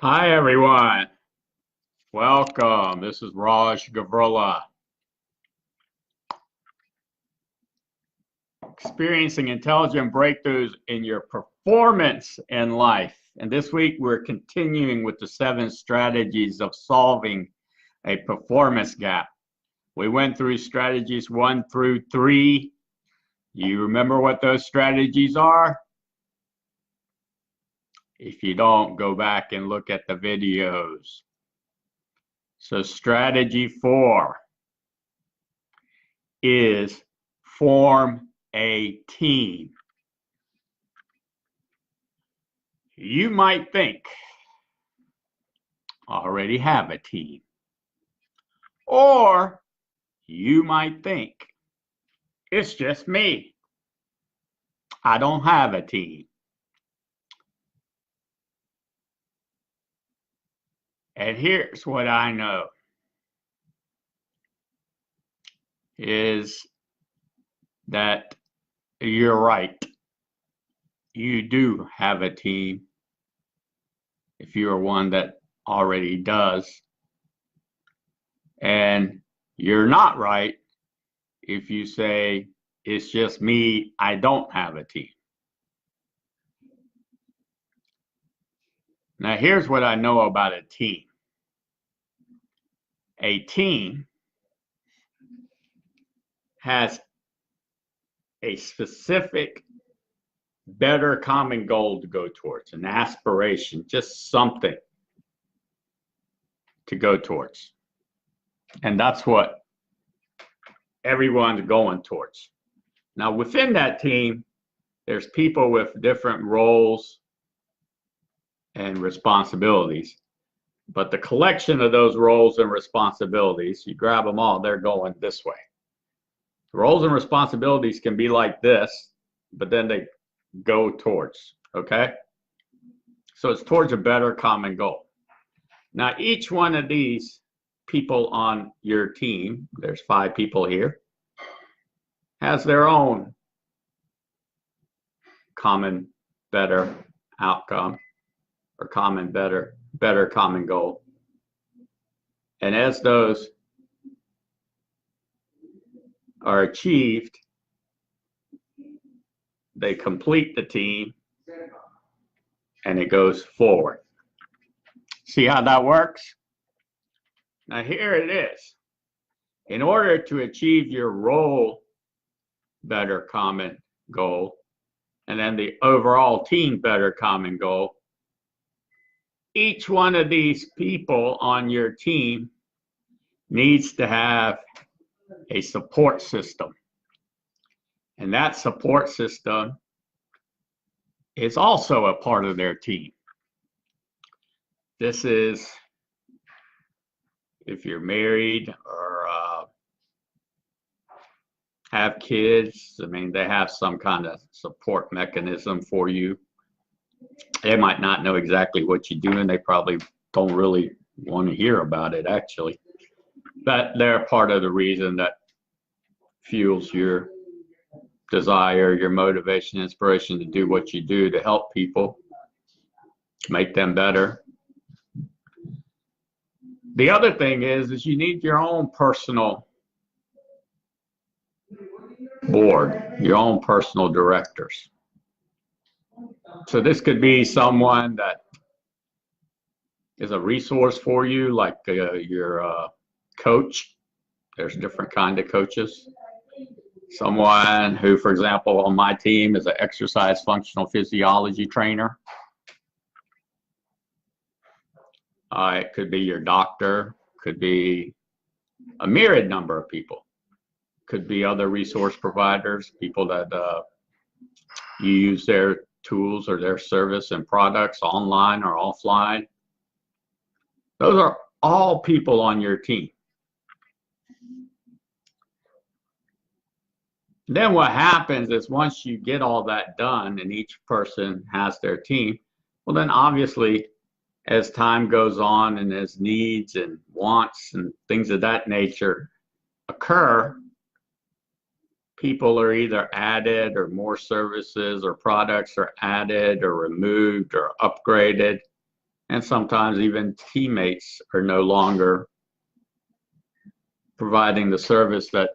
Hi, everyone. Welcome. This is Raj Gavrila. Experiencing intelligent breakthroughs in your performance in life. And this week, we're continuing with the 7 strategies of solving a performance gap. We went through strategies 1 through 3. You remember what those strategies are? If you don't, go back and look at the videos. So strategy 4 is form a team. You might think, I already have a team. Or you might think, it's just me. I don't have a team. And here's what I know is that you're right. You do have a team if you're one that already does. And you're not right if you say, it's just me, I don't have a team. Now, here's what I know about a team. A team has a specific, better common goal to go towards, an aspiration, just something to go towards. And that's what everyone's going towards. Now, within that team, there's people with different roles and responsibilities. But the collection of those roles and responsibilities, you grab them all, they're going this way. The roles and responsibilities can be like this, but then they go towards, okay? So it's towards a better common goal. Now, each one of these people on your team, there's 5 people here, has their own common, better outcome or common, better common goal. And as those are achieved, they complete the team and it goes forward. See how that works? Now here it is. In order to achieve your role better common goal and then the overall team better common goal, each one of these people on your team needs to have a support system. And that support system is also a part of their team. This is if you're married or have kids, I mean, they have some kind of support mechanism for you. They might not know exactly what you do, and they probably don't really want to hear about it, actually. But they're part of the reason that fuels your desire, your motivation, inspiration to do what you do to help people, make them better. The other thing is you need your own personal board, your own personal directors. So this could be someone that is a resource for you, like your coach. There's different kind of coaches. Someone who, for example, on my team is an exercise functional physiology trainer. It could be your doctor, could be a myriad number of people. Could be other resource providers, people that you use their tools or their service and products online or offline. Those are all people on your team. Then what happens is once you get all that done and each person has their team, well then obviously as time goes on and as needs and wants and things of that nature occur, people are either added or more services or products are added or removed or upgraded. And sometimes even teammates are no longer providing the service that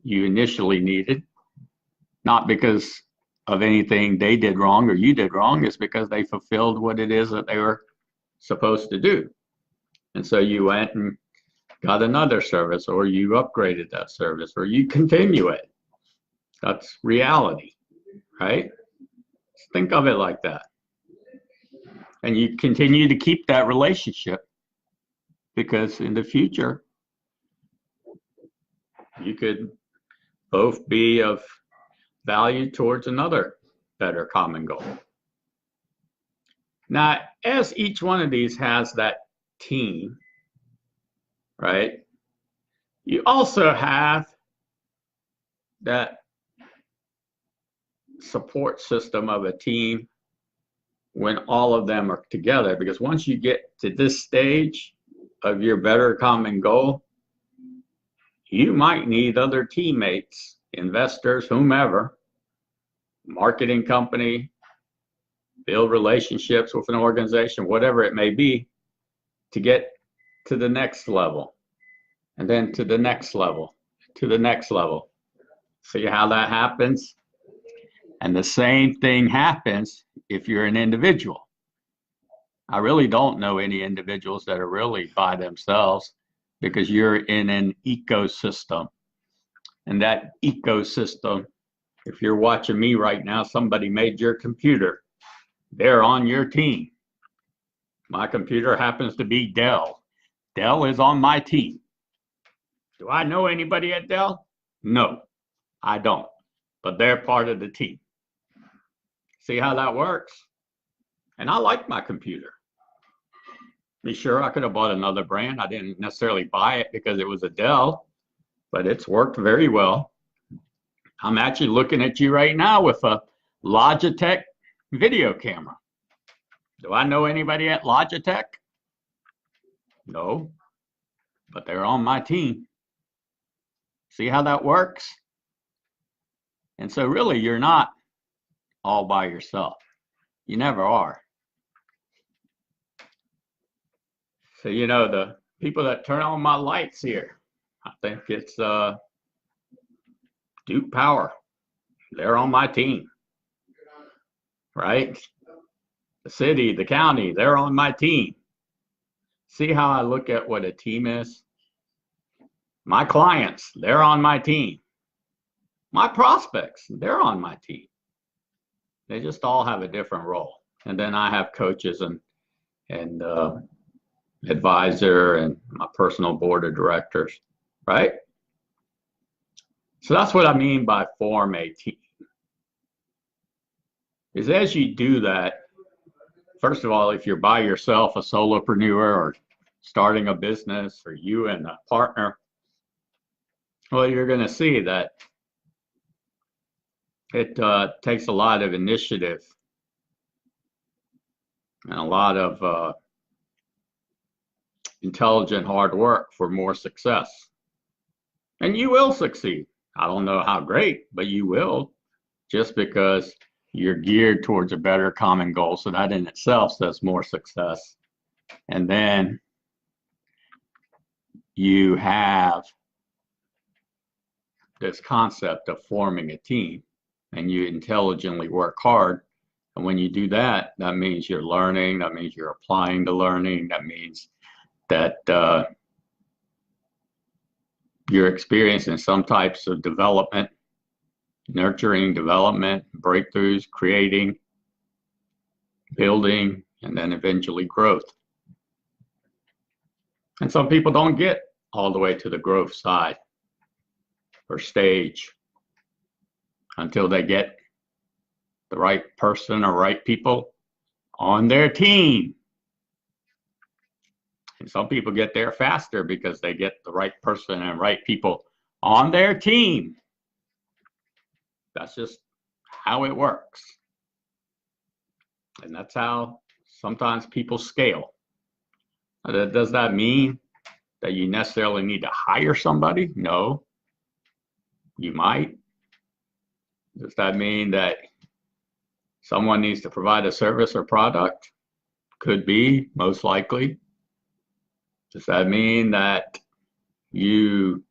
you initially needed, not because of anything they did wrong or you did wrong, it's because they fulfilled what it is that they were supposed to do. And so you went and got another service, or you upgraded that service, or you continue it. That's reality, right? Think of it like that. And you continue to keep that relationship because in the future, you could both be of value towards another better common goal. Now, as each one of these has that team, right, you also have that support system of a team when all of them are together. Because once you get to this stage of your better common goal, you might need other teammates, investors, whomever, marketing company, build relationships with an organization, whatever it may be, to get to the next level, and then to the next level, to the next level. See how that happens? And the same thing happens if you're an individual. I really don't know any individuals that are really by themselves, because you're in an ecosystem. And that ecosystem, if you're watching me right now, somebody made your computer. They're on your team. My computer happens to be Dell. Dell is on my team. Do I know anybody at Dell? No, I don't. But they're part of the team. See how that works? And I like my computer. Be sure, I could have bought another brand. I didn't necessarily buy it because it was a Dell, but it's worked very well. I'm actually looking at you right now with a Logitech video camera. Do I know anybody at Logitech? No, but they're on my team. See how that works? And so really, you're not all by yourself. You never are. So, you know, the people that turn on my lights here, I think it's Duke Power. They're on my team, right? The city, the county, they're on my team. See how I look at what a team is? My clients, they're on my team. My prospects, they're on my team. They just all have a different role. And then I have coaches and advisor and my personal board of directors, right? So that's what I mean by form a team. Is as you do that, first of all, if you're by yourself, a solopreneur, or starting a business, or you and a partner, well, you're going to see that it takes a lot of initiative and a lot of intelligent hard work for more success. And you will succeed. I don't know how great, but you will, just because you're geared towards a better common goal. So that in itself says more success. And then you have this concept of forming a team, and you intelligently work hard. And when you do that, that means you're learning, that means you're applying the learning, that means that you're experiencing some types of development, nurturing development, breakthroughs, creating, building, and then eventually growth. And some people don't get all the way to the growth side or stage until they get the right person or right people on their team. And some people get there faster because they get the right person and right people on their team. That's just how it works. And that's how sometimes people scale. Does that mean that you necessarily need to hire somebody? No. You might. Does that mean that someone needs to provide a service or product? Could be, most likely. Does that mean that you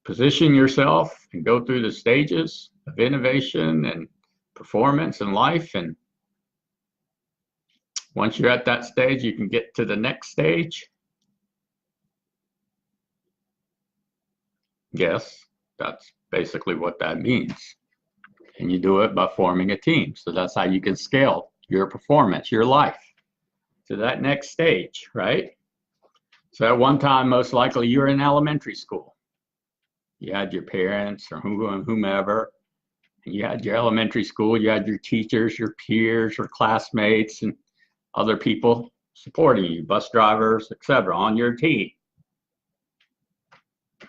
position yourself and go through the stages of innovation and performance in life, and once you're at that stage, you can get to the next stage? Yes, that's basically what that means. And you do it by forming a team. So that's how you can scale your performance, your life, to that next stage, right? So at one time, most likely you were in elementary school. You had your parents or whomever, and you had your elementary school, you had your teachers, your peers, your classmates, and other people supporting you, bus drivers, etc., on your team.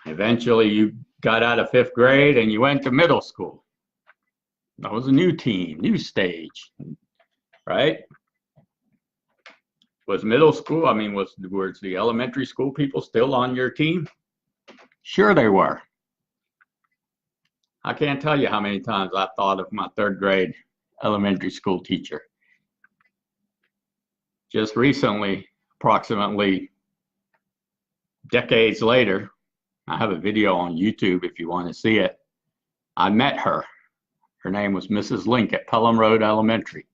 Eventually, you got out of 5th grade and you went to middle school. That was a new team, new stage, right? Was middle school, was the elementary school people still on your team? Sure they were. I can't tell you how many times I thought of my 3rd grade elementary school teacher. Just recently, approximately decades later, I have a video on YouTube if you want to see it. I met her. Her name was Mrs. Link at Pelham Road Elementary.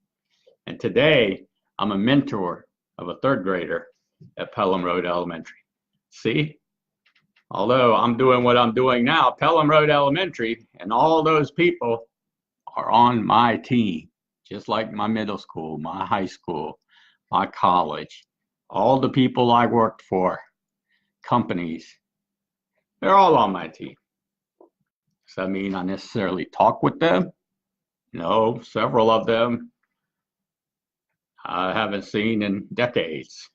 And today, I'm a mentor of a 3rd grader at Pelham Road Elementary. See? Although I'm doing what I'm doing now, Pelham Road Elementary and all those people are on my team, just like my middle school, my high school, my college, all the people I worked for, companies, they're all on my team. Does that mean I necessarily talk with them? No, several of them I haven't seen in decades.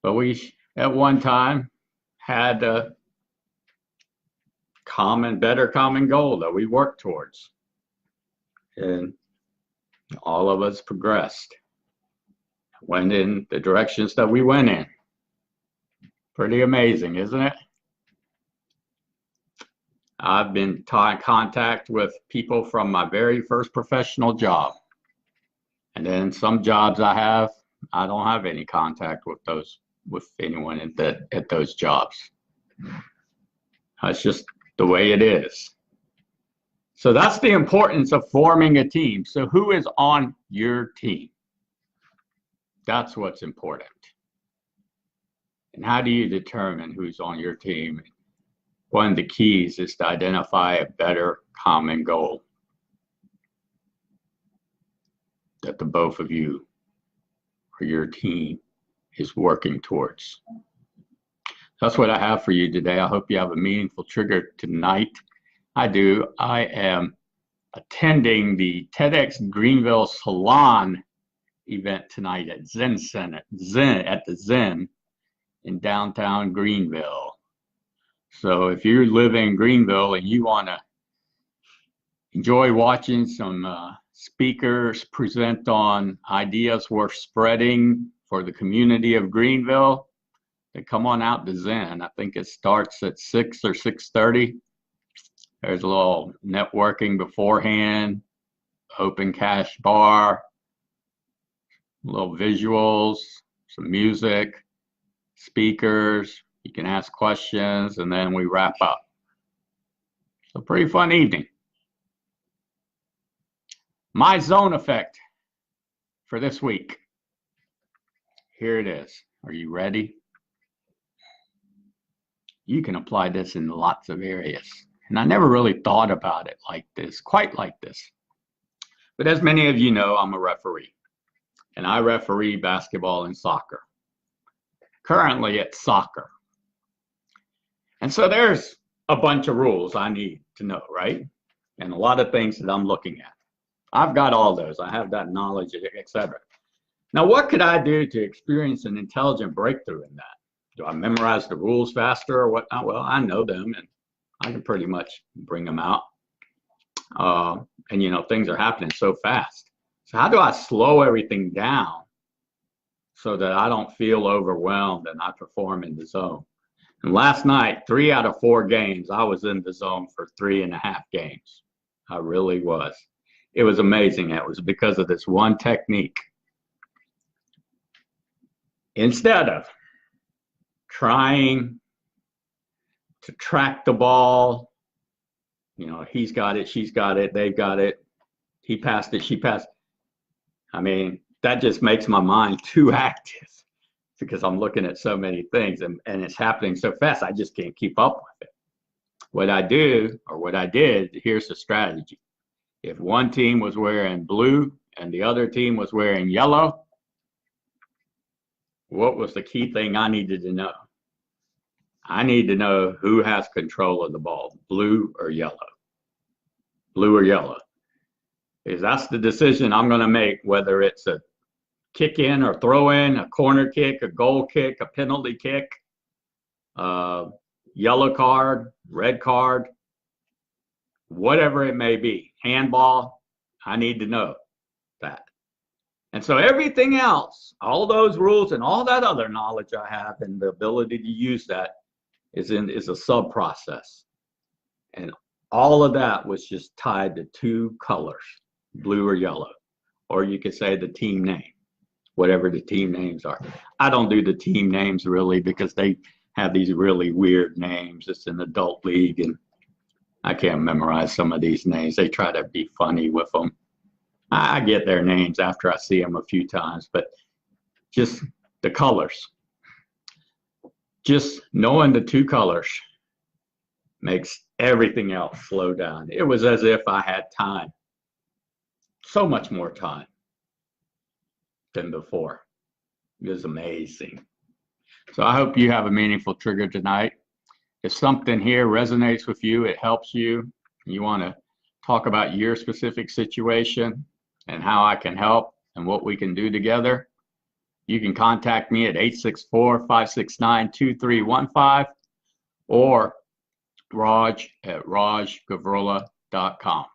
But we, at one time, had a better common goal that we worked towards. And all of us progressed, went in the directions that we went in. Pretty amazing, isn't it? I've been in contact with people from my very first professional job. And then some jobs I don't have any contact with anyone at those jobs. That's just the way it is. So that's the importance of forming a team. So who is on your team? That's what's important. And how do you determine who's on your team? One of the keys is to identify a better common goal that the both of you or your team is working towards. That's what I have for you today. I hope you have a meaningful trigger tonight. I do. I am attending the TEDx Greenville Salon event tonight at Zen Center, at the Zen in downtown Greenville. So if you live in Greenville and you want to enjoy watching some speakers present on ideas worth spreading for the community of Greenville, then come on out to Zen. I think it starts at 6 or 6:30. There's a little networking beforehand, open cash bar, little visuals, some music, speakers. You can ask questions, and then we wrap up. So pretty fun evening. My zone effect for this week. Here it is. Are you ready? You can apply this in lots of areas. And I never really thought about it like this, quite like this. But as many of you know, I'm a referee. And I referee basketball and soccer. Currently it's soccer. And so there's a bunch of rules I need to know, right? And a lot of things that I'm looking at. I've got all those. I have that knowledge, etc. Now, what could I do to experience an intelligent breakthrough in that? Do I memorize the rules faster or whatnot? Well, I know them and I can pretty much bring them out. And you know, things are happening so fast. So how do I slow everything down so that I don't feel overwhelmed and I perform in the zone? And last night, 3 out of 4 games, I was in the zone for 3.5 games. I really was. It was amazing. It was because of this one technique. instead of trying to track the ball, he's got it, she's got it, they've got it, he passed it, she passed. I mean, that just makes my mind too active because I'm looking at so many things and it's happening so fast, I just can't keep up with it. What I do, or what I did, here's the strategy. If one team was wearing blue and the other team was wearing yellow, what was the key thing I needed to know? I need to know who has control of the ball, blue or yellow. Blue or yellow. Because that's the decision I'm going to make, whether it's a kick in or throw in, a corner kick, a goal kick, a penalty kick, yellow card, red card, whatever it may be, handball. I need to know that. And so everything else, all those rules and all that other knowledge I have and the ability to use that is a sub process. And all of that was just tied to two colors, blue or yellow, or you could say the team name, whatever the team names are. I don't do the team names really because they have these really weird names. It's an adult league and I can't memorize some of these names. They try to be funny with them. I get their names after I see them a few times, but just the colors. Just knowing the two colors makes everything else slow down. It was as if I had time, so much more time than before. It was amazing. So I hope you have a meaningful trigger tonight. If something here resonates with you, it helps you, you want to talk about your specific situation and how I can help and what we can do together, you can contact me at 864-569-2315 or Raj at rajgavrola.com.